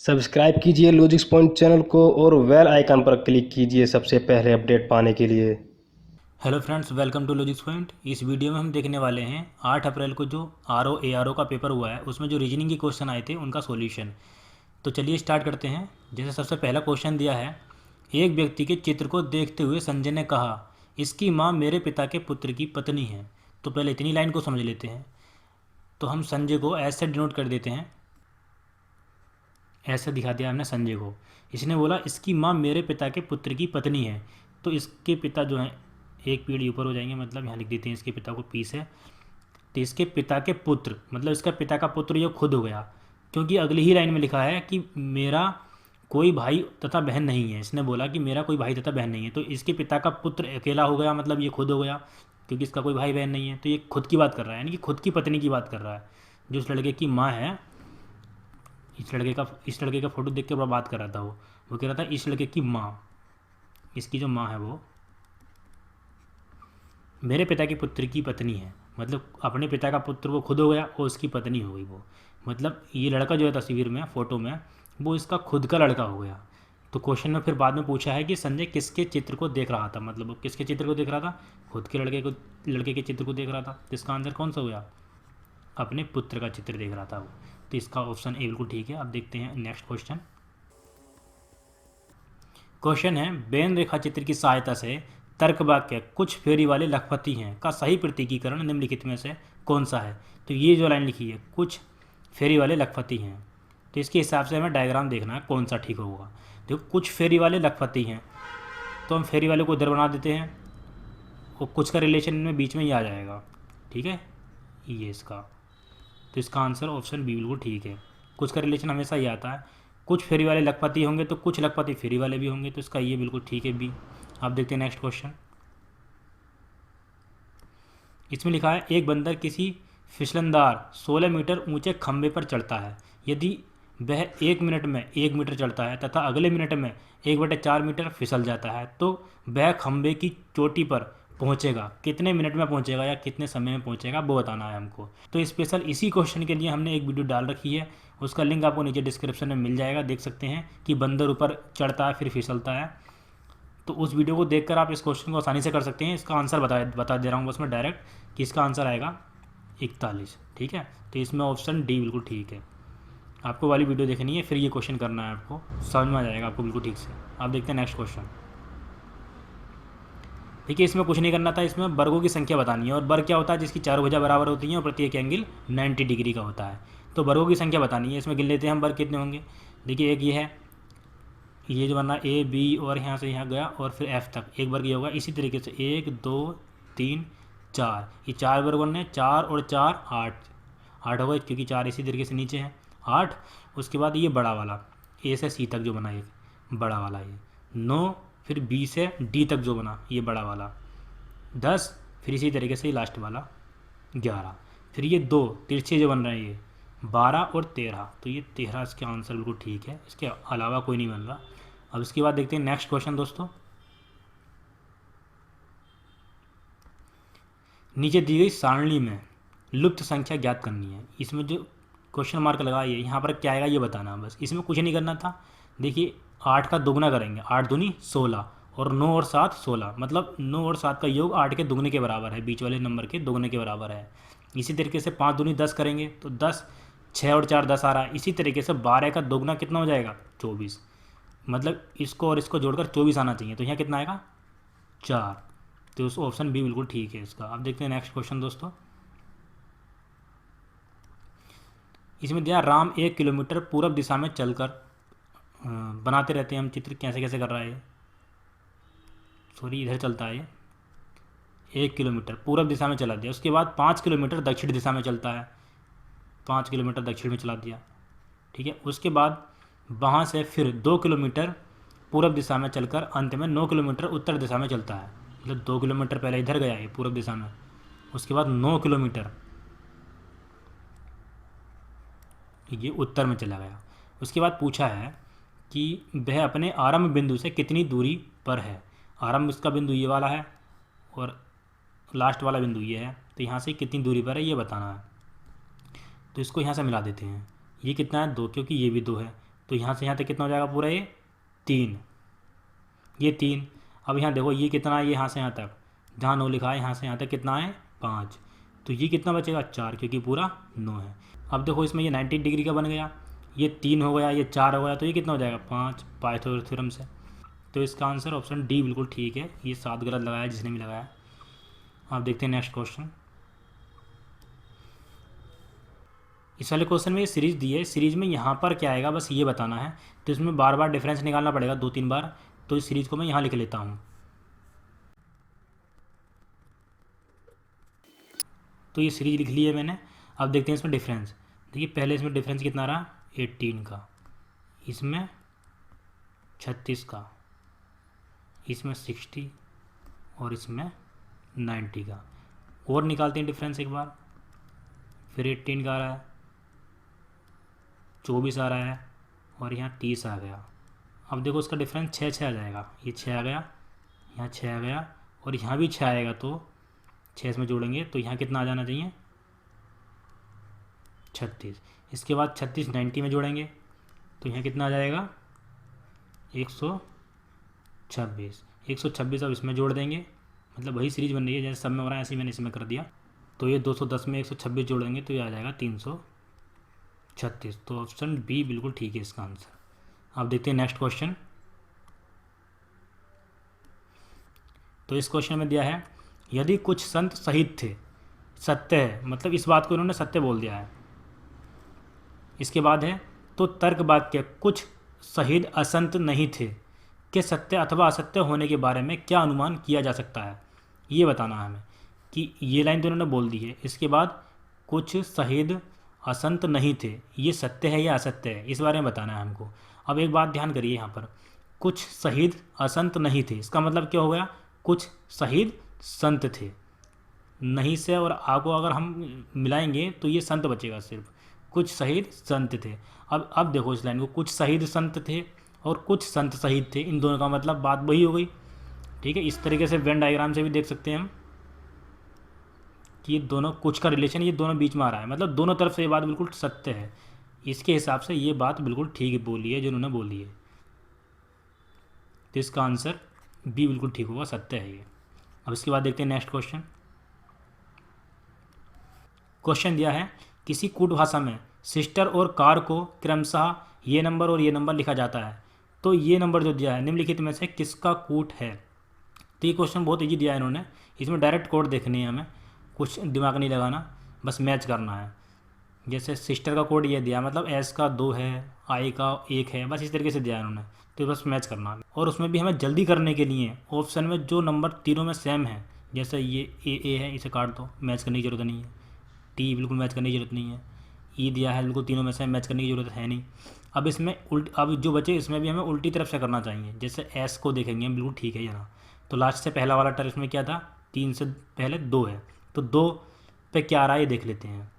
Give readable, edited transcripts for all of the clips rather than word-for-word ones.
Subscribe कीजिए logics point channel को और बेल आइकन पर क्लिक कीजिए सबसे पहले अपडेट पाने के लिए। Hello friends, welcome to logics point. इस वीडियो में हम देखने वाले हैं 8 अप्रैल को जो ARO का पेपर हुआ है उसमें जो रीजनिंग के क्वेश्चन आए थे उनका सॉल्यूशन। तो चलिए स्टार्ट करते हैं। जैसे सबसे पहला क्वेश्चन दिया है, एक व्यक्ति के चित्र को देखते हुए संजय ने कहा, इसकी माँ मेरे पिता के पुत्र की पत्नी है। तो पहले इतनी लाइन को समझ लेते हैं। तो हम संजय को ऐसे डिनोट कर देते हैं, ऐसे दिखा दिया हमने संजय को। इसने बोला इसकी माँ मेरे पिता के पुत्र की पत्नी है, तो इसके पिता जो हैं एक पीढ़ी ऊपर हो जाएंगे, मतलब यहाँ लिख देते हैं इसके पिता को पी से। तो इसके पिता के पुत्र मतलब इसका पिता का पुत्र ये खुद हो गया, क्योंकि अगली ही लाइन में लिखा है कि मेरा कोई भाई तथा बहन नहीं है। इसने बोला कि मेरा कोई भाई तथा बहन नहीं है, तो इसके पिता का पुत्र अकेला हो गया, मतलब ये खुद हो गया, क्योंकि इसका कोई भाई बहन नहीं है। तो ये खुद की बात कर रहा है, यानी कि खुद की पत्नी की बात कर रहा है। जो उस लड़के की माँ है, इस लड़के का फोटो देख के बड़ा बात कर रहा था। वो कह रहा था इस लड़के की माँ, इसकी जो माँ है वो मेरे पिता के पुत्र की पत्नी है, मतलब अपने पिता का पुत्र वो खुद हो गया और उसकी पत्नी हो गई वो। मतलब ये लड़का जो है तस्वीर में फ़ोटो में वो इसका खुद का लड़का हो गया। तो क्वेश्चन में फिर बाद में पूछा है कि संजय किसके चित्र को देख रहा था, मतलब वो किसके चित्र को देख रहा था, खुद के लड़के के चित्र को देख रहा था। तो इसका आंसर कौन सा हो गया, अपने पुत्र का चित्र देख रहा था वो। तो इसका ऑप्शन ए बिल्कुल ठीक है। अब देखते हैं नेक्स्ट क्वेश्चन। क्वेश्चन है, बेन रेखा चित्र की सहायता से तर्क वाक्य कुछ फेरी वाले लखपति हैं का सही प्रतीकीकरण निम्नलिखित में से कौन सा है। तो ये जो लाइन लिखी है कुछ फेरी वाले लखपति हैं, तो इसके हिसाब से हमें डायग्राम देखना है कौन सा ठीक होगा। देखो कुछ फेरी वाले लखपति हैं, तो हम फेरी वाले को इधर बना देते हैं और कुछ का रिलेशन में बीच में ही आ जाएगा, ठीक है ये इसका। तो इसका आंसर ऑप्शन बी बिल्कुल ठीक है। कुछ का रिलेशन हमेशा ही आता है, कुछ फेरी वाले लखपति होंगे तो कुछ लखपति फेरी वाले भी होंगे, तो इसका ये बिल्कुल ठीक है बी। आप देखते हैं नेक्स्ट क्वेश्चन। इसमें लिखा है एक बंदर किसी फिसलनदार 16 मीटर ऊंचे खंभे पर चढ़ता है। यदि वह 1 मिनट में 1 मीटर चढ़ता है तथा अगले मिनट में 1/4 मीटर फिसल जाता है, तो वह खंभे की चोटी पर पहुंचेगा कितने मिनट में पहुंचेगा या कितने समय में पहुंचेगा, वो बताना है हमको। तो स्पेशल इसी क्वेश्चन के लिए हमने एक वीडियो डाल रखी है, उसका लिंक आपको नीचे डिस्क्रिप्शन में मिल जाएगा। देख सकते हैं कि बंदर ऊपर चढ़ता है फिर फिसलता है। तो उस वीडियो को देखकर आप इस क्वेश्चन को आसानी से कर सकते हैं। इसका आंसर बता दे रहा हूँ बस मैं डायरेक्ट कि इसका आंसर आएगा 41, ठीक है। तो इसमें ऑप्शन डी बिल्कुल ठीक है। आपको वाली वीडियो देखनी है फिर ये क्वेश्चन करना है, आपको समझ में आ जाएगा आपको बिल्कुल ठीक से। आप देखते हैं नेक्स्ट क्वेश्चन। देखिए इसमें कुछ नहीं करना था, इसमें वर्गों की संख्या बतानी है। और वर्ग क्या होता है, जिसकी चारों भुजा बराबर होती हैं और प्रत्येक एंगल 90 डिग्री का होता है। तो वर्गों की संख्या बतानी है। इसमें गिन लेते हैं हम वर्ग कितने होंगे। देखिए एक ये है, ये जो बना ए बी और यहाँ से यहाँ गया और फिर एफ तक एक वर्ग ये होगा। इसी तरीके से 1 2 3 4, ये 4 वर्ग बनने, 4 और 4 8, 8 हो गए क्योंकि 4 इसी तरीके से नीचे है 8। उसके बाद ये बड़ा वाला ए से सी तक जो बना एक बड़ा वाला ये 9, फिर बी से डी तक जो बना ये बड़ा वाला 10, फिर इसी तरीके से ये लास्ट वाला 11, फिर ये 2 तिरछे जो बन रहे हैं ये 12 और 13। तो ये 13 इसका आंसर बिल्कुल ठीक है, इसके अलावा कोई नहीं बन रहा। अब इसके बाद देखते हैं नेक्स्ट क्वेश्चन दोस्तों। नीचे दी गई सारणी में लुप्त संख्या ज्ञात करनी है। इसमें जो क्वेश्चन मार्क लगा है यहाँ पर क्या आएगा ये बताना, बस इसमें कुछ नहीं करना था। देखिए 8 का दोगुना करेंगे, 8 दूनी 16 और 9 और 7 16, मतलब 9 और 7 का योग 8 के दुगने के बराबर है, बीच वाले नंबर के दुगने के बराबर है। इसी तरीके से 5 दूनी 10 करेंगे तो 10, 6 और 4 10 आ रहा है। इसी तरीके से 12 का दोगुना कितना हो जाएगा 24, मतलब इसको और इसको जोड़कर 24 आना चाहिए। तो यहाँ कितना आएगा 4। तो उस ऑप्शन बी बिल्कुल ठीक है इसका। अब देखते हैं नेक्स्ट क्वेश्चन दोस्तों। इसमें दिया राम 1 किलोमीटर पूर्व दिशा में चलकर बनाते रहते हैं हम चित्र, कैसे कैसे कर रहा है, सॉरी इधर चलता है ये 1 किलोमीटर पूर्व दिशा में चला दिया। उसके बाद 5 किलोमीटर दक्षिण दिशा में चलता है, 5 किलोमीटर दक्षिण में चला दिया, ठीक है। उसके बाद वहाँ से फिर 2 किलोमीटर पूर्व दिशा में चलकर अंत में 9 किलोमीटर उत्तर दिशा में चलता है, मतलब 2 किलोमीटर पहले इधर गया ये पूर्व दिशा में। उसके बाद 9 किलोमीटर ये उत्तर में चला गया। उसके बाद पूछा है कि वह अपने आरंभ बिंदु से कितनी दूरी पर है। आरंभ इसका बिंदु ये वाला है और लास्ट वाला बिंदु ये है, तो यहाँ से कितनी दूरी पर है ये बताना है। तो इसको यहाँ से मिला देते हैं, ये कितना है 2, क्योंकि ये भी 2 है, तो यहाँ से यहाँ तक कितना हो जाएगा पूरा ये 3, ये 3। अब यहाँ देखो ये कितना है, ये यहाँ से यहाँ तक जहाँ 9 लिखा है यहाँ से यहाँ तक कितना है 5, तो ये कितना बचेगा 4, क्योंकि पूरा 9 है। अब देखो इसमें ये 90 डिग्री का बन गया, ये 3 हो गया, ये 4 हो गया, तो ये कितना हो जाएगा 5 पाइथागोरस थ्योरम से। तो इसका आंसर ऑप्शन डी बिल्कुल ठीक है। ये 7 गलत लगाया जिसने भी लगाया। आप देखते हैं नेक्स्ट क्वेश्चन। इस वाले क्वेश्चन में ये सीरीज दी है, सीरीज में यहाँ पर क्या आएगा बस ये बताना है। तो इसमें बार बार डिफरेंस निकालना पड़ेगा 2-3 बार, तो इस सीरीज को मैं यहाँ लिख लेता हूँ। तो ये सीरीज लिख ली है मैंने। अब देखते हैं इसमें डिफरेंस। देखिए पहले इसमें डिफरेंस कितना रहा 18 का, इसमें 36 का, इसमें 60 और इसमें 90 का। और निकालते हैं डिफरेंस एक बार। फिर 18 का आ रहा है, 24 आ रहा है और यहाँ 30 आ गया। अब देखो उसका डिफरेंस 6 आ जाएगा। ये 6 आ गया, यहाँ 6 आ गया और यहाँ भी 6 आएगा, तो 6 इसमें जोड़ेंगे तो यहाँ कितना आ जाना चाहिए 36। इसके बाद 36 90 में जोड़ेंगे तो यहाँ कितना आ जाएगा 126। 126 अब इसमें जोड़ देंगे, मतलब वही सीरीज बन रही है जैसे सब में हो रहा है, ऐसे ही मैंने इसमें कर दिया। तो ये 210 में 126 जोड़ेंगे तो ये आ जाएगा 336। तो ऑप्शन बी बिल्कुल ठीक है इसका आंसर। अब देखते हैं नेक्स्ट क्वेश्चन। तो इस क्वेश्चन में दिया है यदि कुछ संत शहीद थे, सत्य है, मतलब इस बात को इन्होंने सत्य बोल दिया है। इसके बाद है तो तर्क वाक्य कुछ शहीद असंत नहीं थे के सत्य अथवा असत्य होने के बारे में क्या अनुमान किया जा सकता है, ये बताना है हमें। कि ये लाइन तो इन्होंने बोल दी है, इसके बाद कुछ शहीद असंत नहीं थे, ये सत्य है या असत्य है, इस बारे में बताना है हमको। अब एक बात ध्यान करिए, यहाँ पर कुछ शहीद असंत नहीं थे, इसका मतलब क्या हो गया कुछ शहीद संत थे। नहीं से और आ को अगर हम मिलाएंगे तो ये संत बचेगा, सिर्फ कुछ शहीद संत थे। अब देखो इस लाइन को, कुछ शहीद संत थे और कुछ संत शहीद थे, इन दोनों का मतलब बात वही हो गई। ठीक है, इस तरीके से वेन डायग्राम से भी देख सकते हैं हम कि ये दोनों कुछ का रिलेशन ये दोनों बीच में आ रहा है, मतलब दोनों तरफ से ये बात बिल्कुल सत्य है। इसके हिसाब से ये बात बिल्कुल ठीक बोली है जो उन्होंने बोली है। तो इसका आंसर बी बिल्कुल ठीक होगा, सत्य है ये। अब इसके बाद देखते हैं नेक्स्ट क्वेश्चन। क्वेश्चन दिया है किसी कूट भाषा में सिस्टर और कार को क्रमशः ये नंबर और ये नंबर लिखा जाता है, तो ये नंबर जो दिया है निम्नलिखित में से किसका कूट है। तो ये क्वेश्चन बहुत इजी दिया है इन्होंने, इसमें डायरेक्ट कोड देखनी है हमें, कुछ दिमाग नहीं लगाना, बस मैच करना है। जैसे सिस्टर का कोड ये दिया, मतलब एस का 2 है, आई का 1 है, बस इस तरीके से दिया है उन्होंने, तो बस मैच करना है। और उसमें भी हमें जल्दी करने के लिए ऑप्शन में जो नंबर तीनों में सेम है, जैसे ये ए है, इसे काट दो, मैच करने की ज़रूरत नहीं है। टी बिल्कुल मैच करने की ज़रूरत नहीं है। ई दिया है, बिल्कुल तीनों में से मैच करने की ज़रूरत है नहीं। अब इसमें अब जो बचे इसमें भी हमें उल्टी तरफ से करना चाहिए। जैसे एस को देखेंगे हम, बिल्कुल ठीक है यहाँ, तो लास्ट से पहला वाला टर्म इसमें क्या था 3 से पहले 2 है, तो 2 पे क्या आ रहा है ये देख लेते हैं,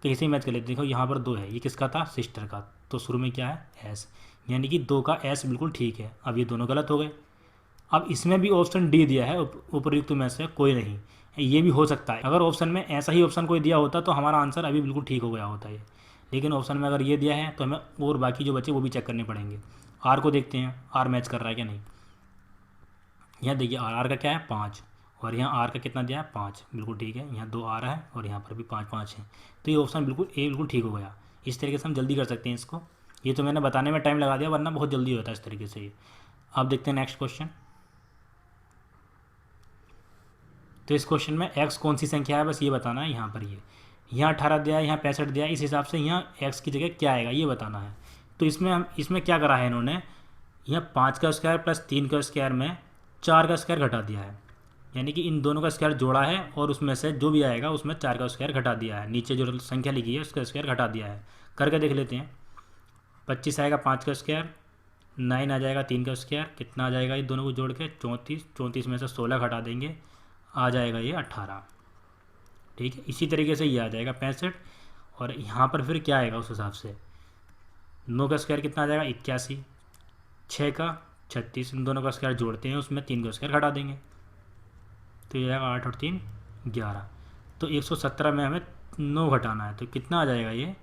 कहीं से ही मैच कर लेते हैं। देखो यहाँ पर 2 है, ये किसका था सिस्टर का, तो शुरू में क्या है एस, यानी कि 2 का एस बिल्कुल ठीक है। अब ये दोनों गलत हो गए। अब इसमें भी ऑप्शन डी दिया है, उपयुक्त में से कोई नहीं, ये भी हो सकता है। अगर ऑप्शन में ऐसा ही ऑप्शन कोई दिया होता तो हमारा आंसर अभी बिल्कुल ठीक हो गया होता है, लेकिन ऑप्शन में अगर ये दिया है तो हमें और बाकी जो बचे वो भी चेक करने पड़ेंगे। आर को देखते हैं, आर मैच कर रहा है क्या नहीं। यहाँ देखिए आर का क्या है 5, और यहाँ आर का कितना दिया है 5, बिल्कुल ठीक है। यहाँ 2 आ रहा है और यहाँ पर भी 5 है, तो ये ऑप्शन बिल्कुल ए बिल्कुल ठीक हो गया। इस तरीके से हम जल्दी कर सकते हैं इसको। ये तो मैंने बताने में टाइम लगा दिया, वरना बहुत जल्दी होता है इस तरीके से ये। अब देखते हैं नेक्स्ट क्वेश्चन। तो इस क्वेश्चन में x कौन सी संख्या है बस ये बताना है। यहाँ पर यहाँ 18 दिया है, यहाँ 65 दिया है, इस हिसाब से यहाँ x की जगह क्या आएगा ये बताना है। तो इसमें क्या करा है इन्होंने, यहाँ 5 का स्क्वायर प्लस 3 का स्क्वायर में 4 का स्क्वायर घटा दिया है, यानी कि इन दोनों का स्क्वायर जोड़ा है और उसमें से जो भी आएगा उसमें 4 का स्क्वायर घटा दिया है। नीचे जो संख्या लिखी है उसका स्क्वायर घटा दिया है। करके देख लेते हैं। 25 आएगा 5 का स्क्वायर, 9 आ जाएगा 3 का स्क्वायर, कितना आ जाएगा ये दोनों को जोड़ के 34, 34 में से 16 घटा देंगे, आ जाएगा ये 18। ठीक है, इसी तरीके से ये आ जाएगा 65, और यहाँ पर फिर क्या आएगा उस हिसाब से 9 का स्क्वायर कितना आ जाएगा 81, 6 का 36, इन दोनों का स्क्वायर जोड़ते हैं उसमें 3 का स्क्वायर घटा देंगे, तो ये आएगा 8 और 3 11। तो 117 में हमें 9 घटाना है, तो कितना आ जाएगा ये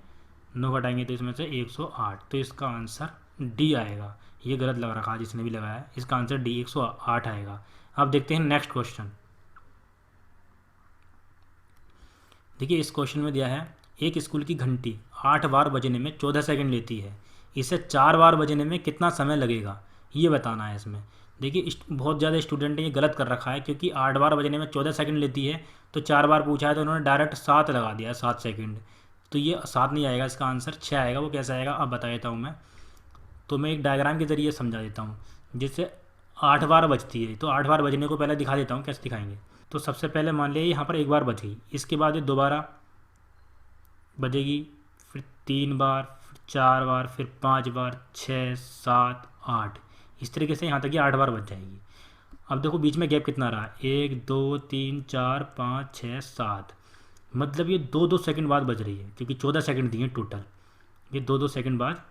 9 घटाएंगे तो इसमें से 108, तो इसका आंसर डी आएगा। ये गलत लग रखा है जिसने भी लगाया है, इसका आंसर डी 108 आएगा। अब देखते हैं नेक्स्ट क्वेश्चन। देखिए इस क्वेश्चन में दिया है एक स्कूल की घंटी 8 बार बजने में 14 सेकंड लेती है, इसे 4 बार बजने में कितना समय लगेगा, ये बताना है इसमें। देखिए बहुत ज़्यादा स्टूडेंट ने ये गलत कर रखा है, क्योंकि 8 बार बजने में 14 सेकंड लेती है तो 4 बार पूछा है तो उन्होंने डायरेक्ट 7 लगा दिया, 7 सेकंड। तो ये 7 नहीं आएगा, इसका आंसर 6 आएगा। वो कैसे आएगा अब बता देता हूँ मैं। तो मैं एक डायग्राम के ज़रिए समझा देता हूँ। जिससे 8 बार बजती है तो 8 बार बजने को पहले दिखा देता हूँ, कैसे दिखाएंगे। तो सबसे पहले मान लिया यहाँ पर 1 बार बज गई, इसके बाद ये दोबारा बजेगी, फिर 3 बार, फिर 4 बार, फिर 5 बार, 6, 7, 8, इस तरीके से यहाँ तक ये 8 बार बज जाएगी। अब देखो बीच में गैप कितना रहा, 1, 2, 3, 4, 5, 6, 7, मतलब ये 2-2 सेकंड बाद बज रही है, क्योंकि 14 सेकंड दिए टोटल, ये 2-2 सेकंड बाद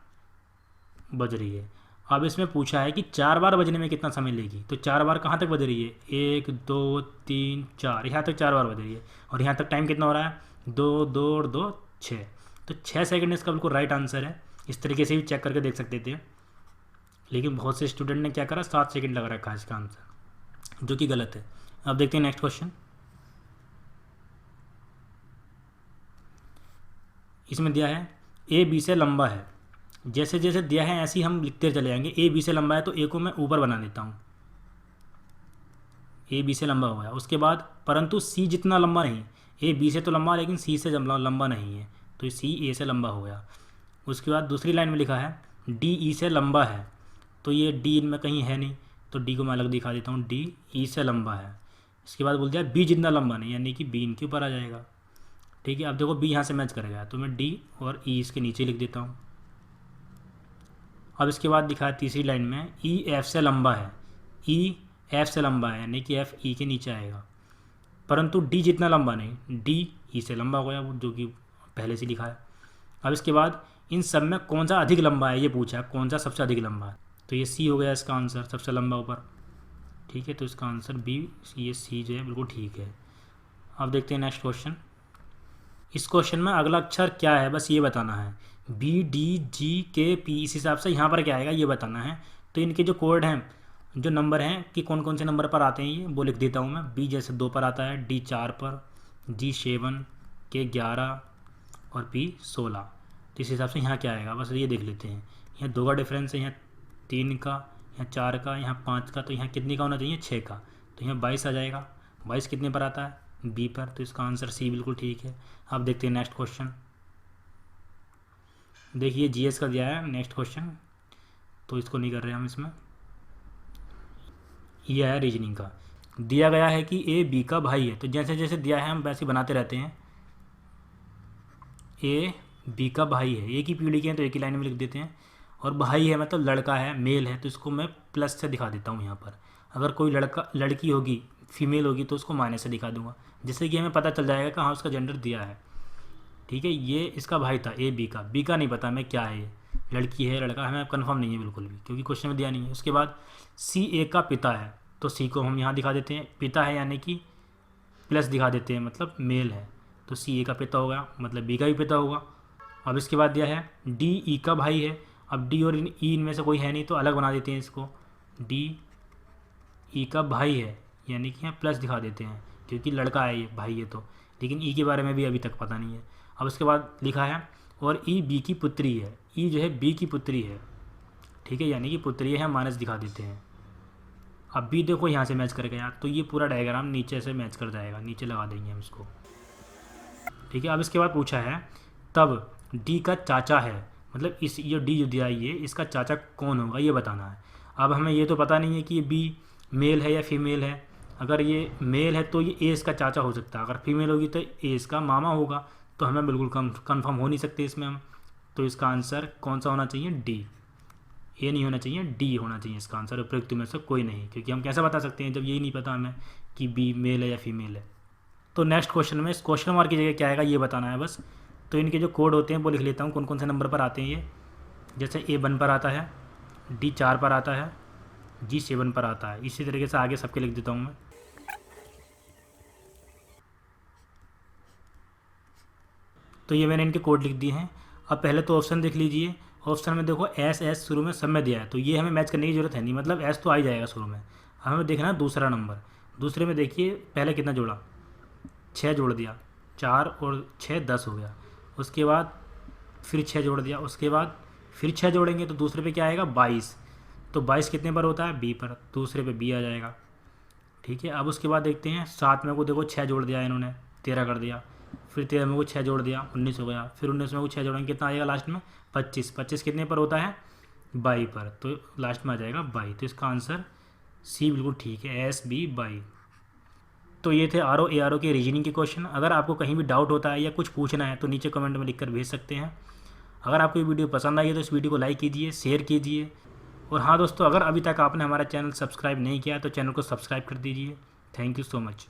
बज रही है। अब इसमें पूछा है कि 4 बार बजने में कितना समय लेगी, तो 4 बार कहाँ तक बज रही है, 1, 2, 3, 4, यहाँ तक 4 बार बज रही है। और यहाँ तक टाइम कितना हो रहा है, 2, 2 और 2, 6, तो 6 सेकंड इसका बिल्कुल राइट आंसर है। इस तरीके से भी चेक करके देख सकते थे, लेकिन बहुत से स्टूडेंट ने क्या करा, 7 सेकंड लगा रखा है इसका आंसर, जो कि गलत है। अब देखते हैं नेक्स्ट क्वेश्चन। इसमें दिया है ए बी से लंबा है, जैसे जैसे दिया है ऐसे ही हम लिखते चले जाएंगे। ए बी से लंबा है तो ए को मैं ऊपर बना देता हूँ, ए बी से लंबा हो गया। उसके बाद परंतु सी जितना लंबा नहीं, ए बी से तो लंबा लेकिन सी से लंबा नहीं है, तो सी ए से लंबा हो गया। उसके बाद दूसरी लाइन में लिखा है डी ई से लंबा है, तो ये डी इनमें कहीं है नहीं, तो डी को मैं अलग दिखा देता हूँ, डी ई से लंबा है। इसके बाद बोल दिया बी जितना लंबा नहीं, यानी कि बी इनके ऊपर आ जाएगा। ठीक है, अब देखो बी यहाँ से मैच करेगा, तो मैं डी और ई इसके नीचे लिख देता हूँ। अब इसके बाद दिखा है तीसरी लाइन में ई एफ से लंबा है, ई एफ से लंबा है, यानी कि एफ ई के नीचे आएगा, परंतु डी जितना लंबा नहीं, डी ई से लंबा हो गया, जो कि पहले से लिखा है। अब इसके बाद इन सब में कौन सा अधिक लंबा है ये पूछा है, कौन सा सबसे अधिक लंबा है, तो ये सी हो गया इसका आंसर, सबसे लंबा ऊपर। ठीक है, तो इसका आंसर बी, ये सी जो है बिल्कुल ठीक है। अब देखते हैं नेक्स्ट क्वेश्चन। इस क्वेश्चन में अगला अक्षर क्या है बस ये बताना है, बी डी जी के पी, इस हिसाब से यहाँ पर क्या आएगा ये बताना है। तो इनके जो कोड हैं, जो नंबर हैं कि कौन कौन से नंबर पर आते हैं ये वो लिख देता हूँ मैं। बी जैसे 2 पर आता है, डी 4 पर, जी 7, के 11 और पी 16। तो इस हिसाब से यहाँ क्या आएगा बस ये देख लेते हैं। यहाँ 2 का डिफरेंस है, यहाँ 3 का, यहाँ 4 का, यहाँ 5 का, तो यहाँ कितने का होना चाहिए, 6 का, तो यहाँ 22 आ जाएगा। 22 कितने पर आता है, बी पर, तो इसका आंसर सी बिल्कुल ठीक है। अब देखते हैं नेक्स्ट क्वेश्चन। देखिए जीएस का दिया है नेक्स्ट क्वेश्चन, तो इसको नहीं कर रहे हम इसमें। यह है रीजनिंग का, दिया गया है कि ए बी का भाई है, तो जैसे जैसे दिया है हम वैसे बनाते रहते हैं। ए बी का भाई है, एक ही पीढ़ी के हैं तो एक ही लाइन में लिख देते हैं, और भाई है मतलब लड़का है, मेल है, तो इसको मैं प्लस से दिखा देता हूँ यहाँ पर। अगर कोई लड़की होगी, फीमेल होगी, तो उसको माइनस से दिखा दूंगा, जिससे कि हमें पता चल जाएगा कि हाँ उसका जेंडर दिया है। ठीक है, ये इसका भाई था ए बी का, बी का नहीं पता हमें क्या है, ये लड़की है लड़का हमें कंफर्म नहीं है बिल्कुल भी, क्योंकि क्वेश्चन में दिया नहीं है। उसके बाद सी ए का पिता है, तो सी को हम यहाँ दिखा देते हैं, पिता है यानी कि प्लस दिखा देते हैं, मतलब मेल है, तो सी ए का पिता होगा, मतलब बी का भी पिता होगा। अब इसके बाद दिया है डी ई का भाई है, अब डी और ई इनमें से कोई है नहीं तो अलग बना देते हैं इसको, डी ई का भाई है यानी कि यहाँ प्लस दिखा देते हैं, क्योंकि लड़का है ये भाई है, तो लेकिन ई के बारे में भी अभी तक पता नहीं है। अब उसके बाद लिखा है और ई बी की पुत्री है, ई जो है बी की पुत्री है, ठीक है, यानी कि पुत्री है, माइनस दिखा देते हैं। अब बी देखो यहाँ से मैच कर गया, तो ये पूरा डायग्राम नीचे से मैच कर जाएगा, नीचे लगा देंगे हम इसको। ठीक है, अब इसके बाद पूछा है तब डी का चाचा है, मतलब इस ये डी जो दिया ये इसका चाचा कौन होगा ये बताना है। अब हमें ये तो पता नहीं है कि ये बी मेल है या फीमेल है, अगर ये मेल है तो ये ए इसका चाचा हो सकता है, अगर फीमेल होगी तो ए इसका मामा होगा, तो हमें बिल्कुल कंफर्म हो नहीं सकते इसमें हम। तो इसका आंसर कौन सा होना चाहिए, डी, ए नहीं होना चाहिए, डी होना चाहिए इसका आंसर, उपयुक्त में से कोई नहीं, क्योंकि हम कैसे बता सकते हैं जब यही नहीं पता हमें कि बी मेल है या फीमेल है। तो नेक्स्ट क्वेश्चन में इस क्वेश्चन मार्क की जगह क्या आएगा ये बताना है बस। तो इनके जो कोड होते हैं वो लिख लेता हूँ, कौन कौन से नंबर पर आते हैं ये, जैसे ए 1 पर आता है, डी 4 पर आता है, जी 7 पर आता है, इसी तरीके से आगे सबके लिख देता हूँ मैं। तो ये मैंने इनके कोड लिख दिए हैं। अब पहले तो ऑप्शन देख लीजिए, ऑप्शन में देखो एस एस शुरू में सब में दिया है, तो ये हमें मैच करने की ज़रूरत है नहीं, मतलब एस तो आ ही जाएगा शुरू में। हमें देखना है दूसरा नंबर। दूसरे में देखिए पहले कितना जोड़ा, 6 जोड़ दिया, 4 और 6 10 हो गया। उसके बाद फिर 6 जोड़ दिया, उसके बाद फिर 6 जोड़ेंगे तो दूसरे पे क्या आएगा 22। तो 22 कितने पर होता है बी पर, दूसरे पे बी आ जाएगा। ठीक है, अब उसके बाद देखते हैं 7 में को देखो 6 जोड़ दिया इन्होंने, 13 कर दिया। फिर 13 में को 6 जोड़ दिया, 19 हो गया। फिर 19 में को 6 जोड़ेंगे कितना आएगा लास्ट में 25। 25 कितने पर होता है 22 पर, तो लास्ट में आ जाएगा 22। तो इसका आंसर सी बिल्कुल ठीक है, एस बी 22। तो ये थे R O A R O के रीजनिंग के क्वेश्चन। अगर आपको कहीं भी डाउट होता है या कुछ पूछना है तो नीचे कमेंट में लिखकर भेज सकते हैं। अगर आपको ये वीडियो पसंद आई है तो इस वीडियो को लाइक कीजिए, शेयर कीजिए। और हाँ दोस्तों, अगर अभी तक आपने हमारा चैनल सब्सक्राइब नहीं किया तो चैनल को सब्सक्राइब कर दीजिए। Thank you so much.